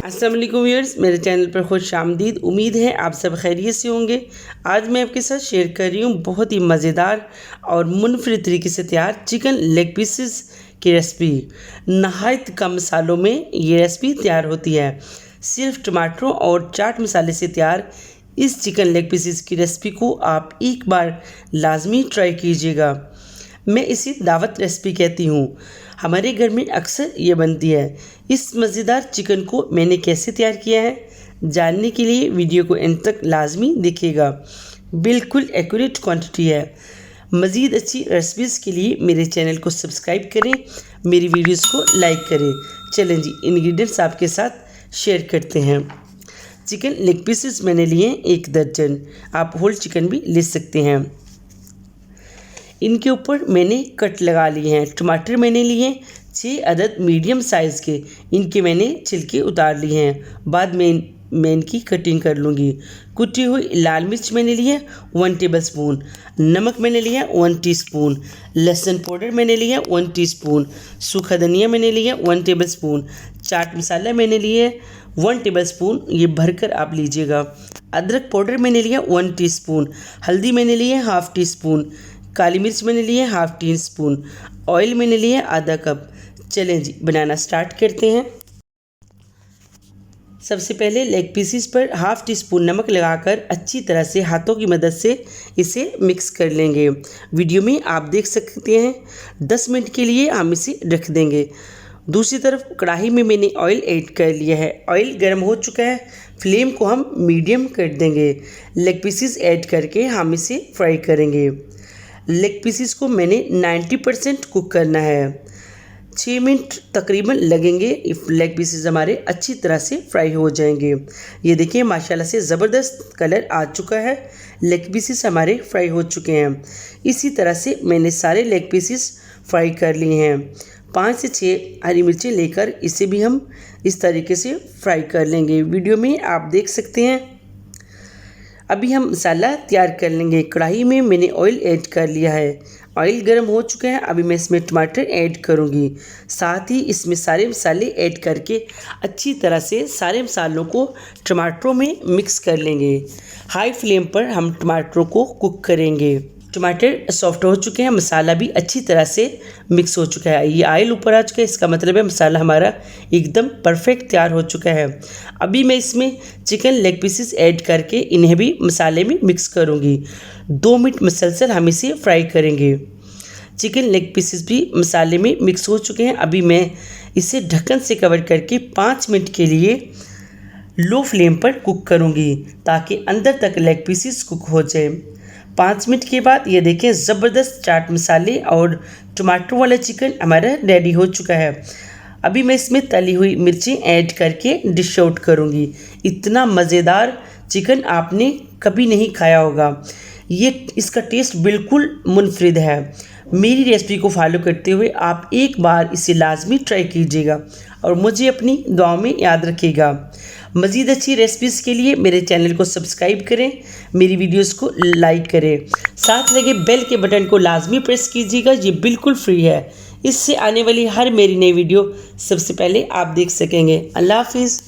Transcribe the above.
अस्सलाम वालेकुम व्यूअर्स, मेरे चैनल पर खुश आमदीद। उम्मीद है आप सब खैरियत से होंगे। आज मैं आपके साथ शेयर कर रही हूँ बहुत ही मज़ेदार और मुनफरिद तरीके से तैयार चिकन लेग पीसेस की रेसिपी। नहायत कम मसालों में ये रेसिपी तैयार होती है। सिर्फ टमाटरों और चाट मसाले से तैयार इस चिकन लेग पीसेस की रेसिपी को आप एक बार लाजमी ट्राई कीजिएगा। मैं इसे दावत रेसिपी कहती हूँ। हमारे घर में अक्सर ये बनती है। इस मज़ेदार चिकन को मैंने कैसे तैयार किया है जानने के लिए वीडियो को एंड तक लाजमी देखिएगा। बिल्कुल एक्यूरेट क्वांटिटी है। मज़ीद अच्छी रेसिपीज़ के लिए मेरे चैनल को सब्सक्राइब करें, मेरी वीडियोस को लाइक करें। चलें जी, इंग्रेडिएंट्स आपके साथ शेयर करते हैं। चिकन लेग पीसेस मैंने लिए 1 दर्जन, आप होल चिकन भी ले सकते हैं। इनके ऊपर मैंने कट लगा लिए हैं। टमाटर मैंने लिए 6 अदद मीडियम साइज़ के, इनके मैंने छिलके उतार लिए हैं। बाद में मैं इनकी कटिंग कर लूँगी। कुटी हुई लाल मिर्च मैंने लिए 1 टेबलस्पून, नमक मैंने लिया 1 टीस्पून, लहसुन पाउडर मैंने लिया 1 टीस्पून, सूखा धनिया मैंने लिया 1 टेबलस्पून, चाट मसाला मैंने लिए 1 टेबलस्पून, ये भरकर आप लीजिएगा। अदरक पाउडर मैंने लिया 1 टीस्पून, हल्दी मैंने लिए ½ टीस्पून, काली मिर्च मैंने लिए ½ टीस्पून, ऑयल मैंने लिए आधा कप। चलें जी, बनाना स्टार्ट करते हैं। सबसे पहले लेग पीसेस पर ½ टीस्पून नमक लगाकर अच्छी तरह से हाथों की मदद से इसे मिक्स कर लेंगे। वीडियो में आप देख सकते हैं 10 मिनट के लिए हम इसे रख देंगे। दूसरी तरफ कढ़ाई में मैंने ऑयल ऐड कर लिया है। ऑयल गर्म हो चुका है, फ्लेम को हम मीडियम कर देंगे। लेग पीसेस ऐड करके हम इसे फ्राई करेंगे। लेग पीसेस को मैंने 90% कुक करना है। 6 मिनट तकरीबन लगेंगे। लेग पीसेस हमारे अच्छी तरह से फ्राई हो जाएंगे। ये देखिए माशाल्लाह से ज़बरदस्त कलर आ चुका है। लेग पीसेस हमारे फ्राई हो चुके हैं। इसी तरह से मैंने सारे लेग पीसेस फ्राई कर लिए हैं। 5 से 6 हरी मिर्चें लेकर इसे भी हम इस तरीके से फ्राई कर लेंगे। वीडियो में आप देख सकते हैं। अभी हम मसाला तैयार कर लेंगे। कढ़ाई में मैंने ऑयल ऐड कर लिया है। ऑयल गर्म हो चुका है। अभी मैं इसमें टमाटर ऐड करूंगी। साथ ही इसमें सारे मसाले ऐड करके अच्छी तरह से सारे मसालों को टमाटरों में मिक्स कर लेंगे। हाई फ्लेम पर हम टमाटरों को कुक करेंगे। टमाटर सॉफ्ट हो चुके हैं, मसाला भी अच्छी तरह से मिक्स हो चुका है। ये ऑयल ऊपर आ चुका है, इसका मतलब है मसाला हमारा एकदम परफेक्ट तैयार हो चुका है। अभी मैं इसमें चिकन लेग पीसेस ऐड करके इन्हें भी मसाले में मिक्स करूँगी। 2 मिनट मुसलसल हम इसे फ्राई करेंगे। चिकन लेग पीसेस भी मसाले में मिक्स हो चुके हैं। अभी मैं इसे ढक्कन से कवर करके 5 मिनट के लिए लो फ्लेम पर कुक करूँगी ताकि अंदर तक लेग पीसेस कुक हो जाए। 5 मिनट के बाद ये देखें ज़बरदस्त चाट मसाले और टमाटर वाला चिकन हमारा रेडी हो चुका है। अभी मैं इसमें तली हुई मिर्चें ऐड करके डिश आउट करूँगी। इतना मज़ेदार चिकन आपने कभी नहीं खाया होगा। ये इसका टेस्ट बिल्कुल मुनफरिद है। मेरी रेसिपी को फॉलो करते हुए आप एक बार इसे लाजमी ट्राई कीजिएगा और मुझे अपनी दुआओं में याद रखिएगा। मज़ीद अच्छी रेसिपीज़ के लिए मेरे चैनल को सब्सक्राइब करें, मेरी वीडियोस को लाइक करें, साथ लगे बेल के बटन को लाजमी प्रेस कीजिएगा। ये बिल्कुल फ्री है। इससे आने वाली हर मेरी नई वीडियो सबसे पहले आप देख सकेंगे। अल्लाह हाफिज़।